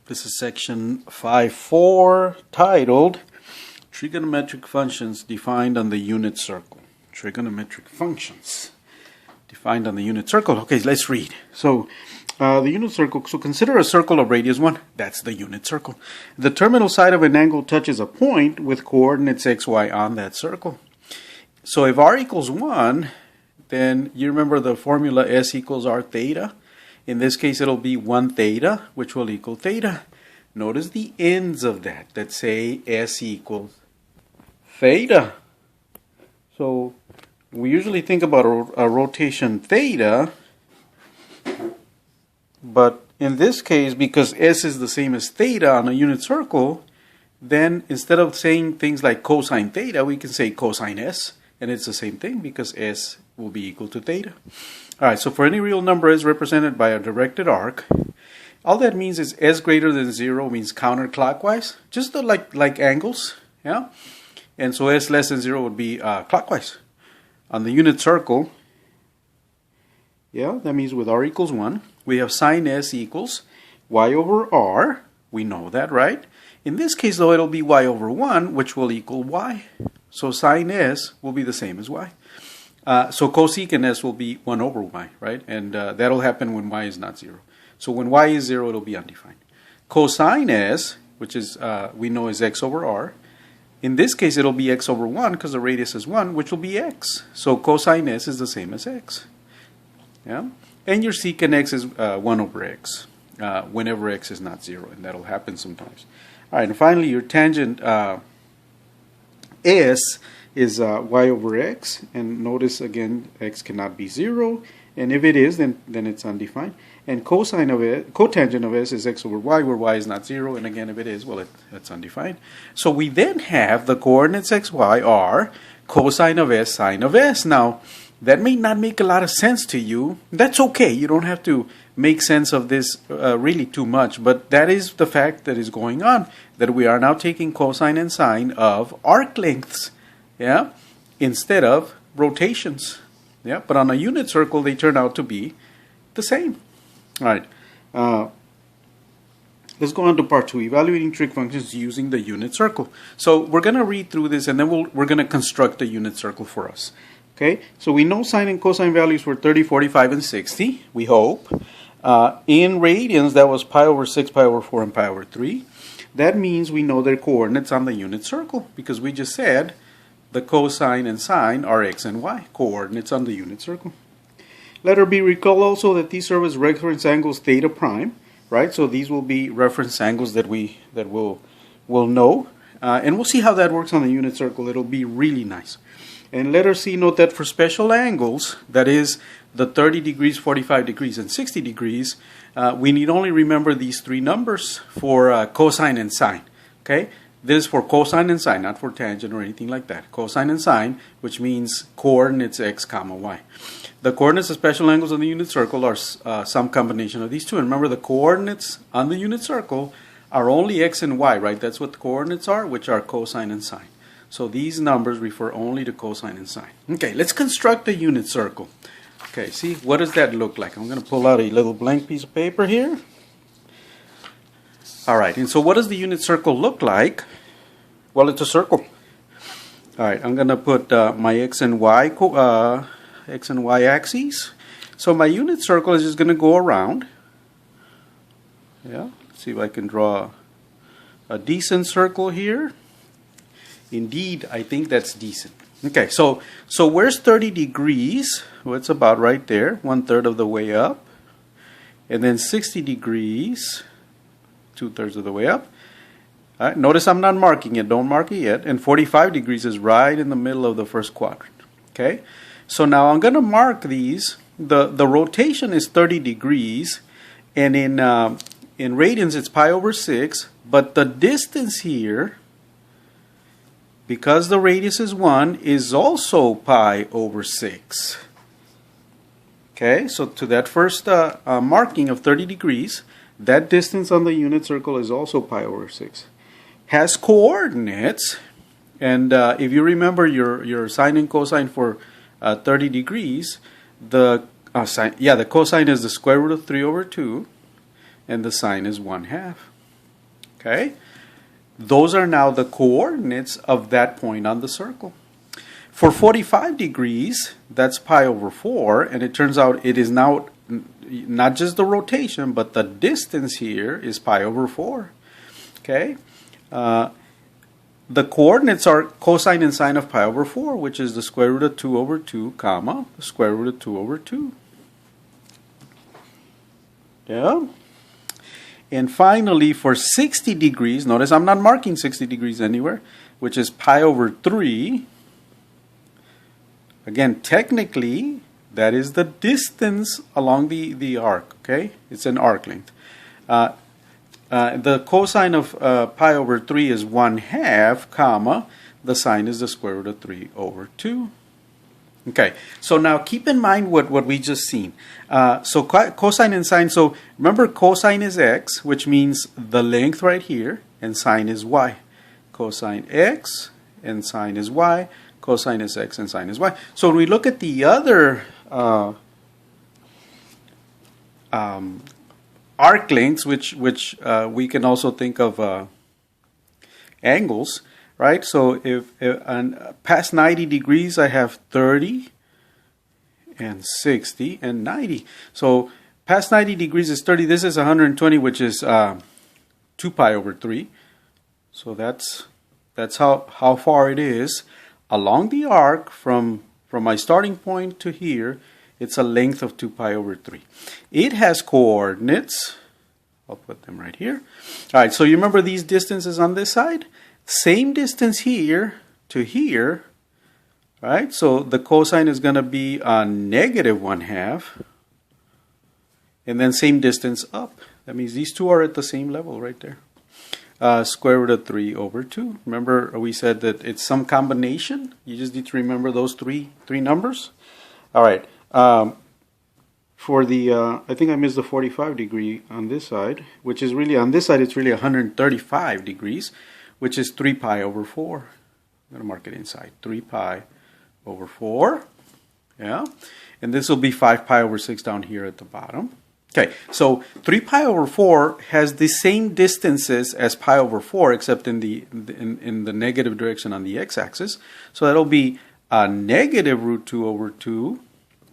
This is section 5.4 titled Trigonometric Functions Defined on the Unit Circle. Trigonometric functions defined on the unit circle. Okay, let's read. So the unit circle, so consider a circle of radius 1. That's the unit circle. The terminal side of an angle touches a point with coordinates x, y on that circle. So if r equals 1, then you remember the formula S equals r theta. In this case, it'll be 1 theta, which will equal theta. Notice the ends of that say S equals theta. So we usually think about a rotation theta, but in this case, because S is the same as theta on a unit circle, then instead of saying things like cosine theta, we can say cosine S, and it's the same thing because S will be equal to theta. Alright, so for any real number S represented by a directed arc, all that means is S greater than 0 means counterclockwise, just like angles, yeah? And so S less than 0 would be clockwise. On the unit circle, yeah, that means with r equals 1, we have sine S equals y over r. We know that, right? In this case, though, it'll be y over 1, which will equal y. So sine S will be the same as y. So cosecant S will be 1 over y, right? And that'll happen when y is not 0. So when y is 0, it'll be undefined. Cosine S, which is we know is x over r. In this case, it'll be x over 1 because the radius is 1, which will be x. So cosine S is the same as x. Yeah? And your secant x is 1 over x whenever x is not 0, and that'll happen sometimes. All right, and finally, your tangent S is y over x, and notice again x cannot be 0, and if it is, then it's undefined. And cosine of it, cotangent of s is x over y, where y is not 0, and again if it is, well, it's undefined. So we then have the coordinates x, y are cosine of s, sine of s. Now that may not make a lot of sense to you. That's okay. You don't have to make sense of this really too much, but that is the fact that is going on, that we are now taking cosine and sine of arc lengths, yeah, instead of rotations, yeah. But on a unit circle, they turn out to be the same. All right. Let's go on to part 2, evaluating trig functions using the unit circle. So we're going to read through this, and then we're going to construct a unit circle for us. Okay, so we know sine and cosine values were 30, 45, and 60, we hope. In radians, that was pi over 6, pi over 4, and pi over 3. That means we know their coordinates on the unit circle, because we just said the cosine and sine are x and y, coordinates on the unit circle. Letter B, recall also that these serve as reference angles theta prime, right? So these will be reference angles that we'll know, and we'll see how that works on the unit circle. It'll be really nice. And letter C, note that for special angles, that is the 30 degrees, 45 degrees, and 60 degrees, we need only remember these three numbers for cosine and sine. Okay, this is for cosine and sine, not for tangent or anything like that. Cosine and sine, which means coordinates x comma y. The coordinates of special angles on the unit circle are some combination of these two. And remember, the coordinates on the unit circle are only x and y, right? That's what the coordinates are, which are cosine and sine. So these numbers refer only to cosine and sine. Okay, let's construct a unit circle. Okay, see, what does that look like? I'm going to pull out a little blank piece of paper here. All right, and so what does the unit circle look like? Well, it's a circle. All right, I'm going to put my x and y axes. So my unit circle is just going to go around. Yeah, let's see if I can draw a decent circle here. Indeed, I think that's decent. Okay, so where's 30 degrees? Well, it's about right there, 1/3 of the way up. And then 60 degrees, 2/3 of the way up. All right, notice I'm not marking it. Don't mark it yet. And 45 degrees is right in the middle of the first quadrant. Okay, so now I'm going to mark these. The rotation is 30 degrees, and in radians it's pi over 6. But the distance here, because the radius is 1, is also pi over 6. Okay, so to that first marking of 30 degrees, that distance on the unit circle is also pi over 6. Has coordinates, and if you remember your sine and cosine for 30 degrees, the cosine is the square root of 3 over 2, and the sine is 1/2. Okay? Those are now the coordinates of that point on the circle. For 45 degrees, that's pi over 4, and it turns out it is now not just the rotation, but the distance here is pi over 4. Okay? The coordinates are cosine and sine of pi over 4, which is the square root of 2 over 2, comma, the square root of 2 over 2. Yeah? And finally, for 60 degrees, notice I'm not marking 60 degrees anywhere, which is pi over 3. Again, technically, that is the distance along the arc, okay? It's an arc length. The cosine of pi over 3 is 1/2, comma, the sine is the square root of 3 over 2. Okay, so now keep in mind what we just seen. So cosine and sine, so remember cosine is x, which means the length right here, and sine is y. Cosine x and sine is y, cosine is x and sine is y. So when we look at the other arc lengths, which we can also think of angles, right? So if past 90 degrees, I have 30 and 60 and 90. So past 90 degrees is 30. This is 120, which is 2 pi over 3. So that's how far it is along the arc from my starting point to here. It's a length of 2 pi over 3. It has coordinates. I'll put them right here. All right, so you remember these distances on this side? Same distance here to here, right? So the cosine is going to be negative 1/2. And then same distance up. That means these two are at the same level right there. Square root of 3 over 2. Remember we said that it's some combination. You just need to remember those three numbers. All right. For the, I think I missed the 45 degree on this side, which is really, on this side, it's really 135 degrees, which is 3 pi over 4. I'm going to mark it inside. 3 pi over 4. Yeah. And this will be 5 pi over 6 down here at the bottom. Okay, so 3 pi over 4 has the same distances as pi over 4, except in the negative direction on the x-axis. So that'll be negative root 2 over 2.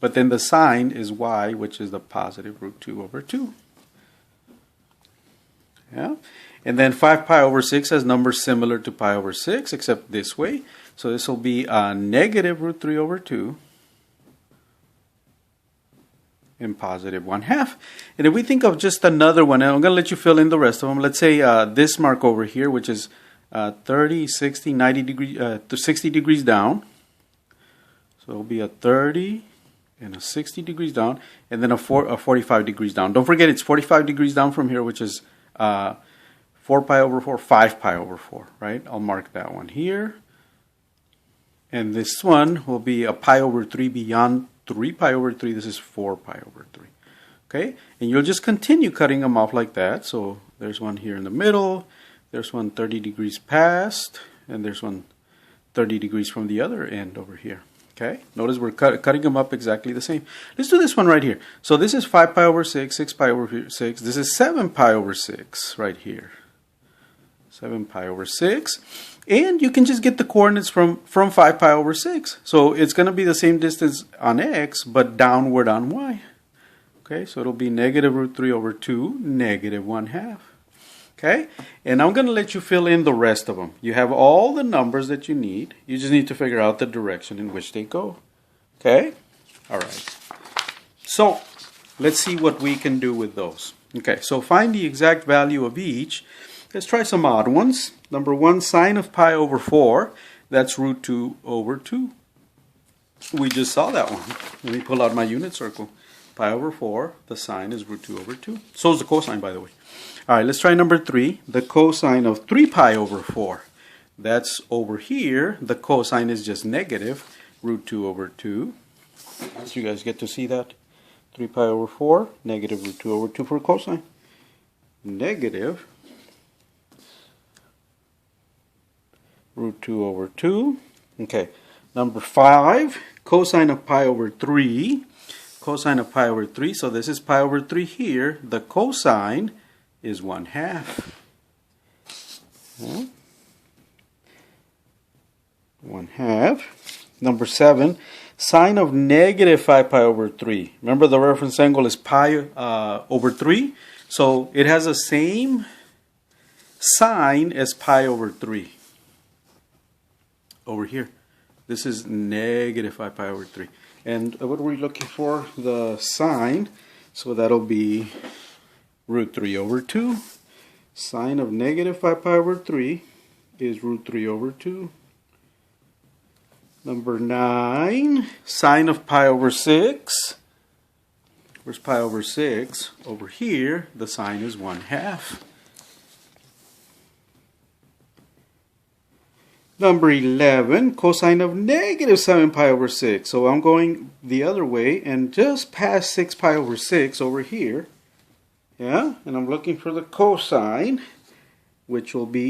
But then the sign is y, which is the positive root 2 over 2. Yeah? And then 5 pi over 6 has numbers similar to pi over 6, except this way. So this will be negative root 3 over 2 and positive 1/2. And if we think of just another one, and I'm going to let you fill in the rest of them. Let's say this mark over here, which is 30, 60, 90 degrees, to 60 degrees down. So it'll be a 30 and a 60 degrees down, and then a 45 degrees down. Don't forget it's 45 degrees down from here, which is 4 pi over 4, 5 pi over 4, right? I'll mark that one here. And this one will be a pi over 3 beyond 3 pi over 3. This is 4 pi over 3. Okay? And you'll just continue cutting them off like that. So there's one here in the middle. There's one 30 degrees past. And there's one 30 degrees from the other end over here. Okay? Notice we're cutting them up exactly the same. Let's do this one right here. So this is 5 pi over 6, 6 pi over 6. This is 7 pi over 6 right here. 7 pi over 6. And you can just get the coordinates from 5 pi over 6. So it's going to be the same distance on x, but downward on y. Okay, so it'll be negative root 3 over 2, negative 1/2. Okay, and I'm going to let you fill in the rest of them. You have all the numbers that you need. You just need to figure out the direction in which they go. Okay, all right. So let's see what we can do with those. Okay, so find the exact value of each. Let's try some odd ones. Number 1, sine of pi over 4. That's root 2 over 2. We just saw that one. Let me pull out my unit circle. Pi over 4. The sine is root 2 over 2. So is the cosine, by the way. All right, let's try number 3. The cosine of 3 pi over 4. That's over here. The cosine is just negative root 2 over 2. So you guys get to see that. 3 pi over 4. Negative root 2 over 2 for cosine. Negative root 2 over 2. Okay, number 5, cosine of pi over 3. Cosine of pi over 3, so this is pi over 3 here. The cosine is 1/2. 1/2. Number 7, sine of negative 5 pi over 3. Remember the reference angle is pi over 3. So it has the same sign as pi over 3. Over here. This is negative 5 pi over 3. And what are we looking for? The sine. So that'll be root 3 over 2. Sine of negative 5 pi over 3 is root 3 over 2. Number 9, sine of pi over 6. Where's pi over 6? Over here, the sine is 1/2. Number 11, cosine of negative 7 pi over 6. So I'm going the other way and just past 6 pi over 6 over here. Yeah, and I'm looking for the cosine, which will be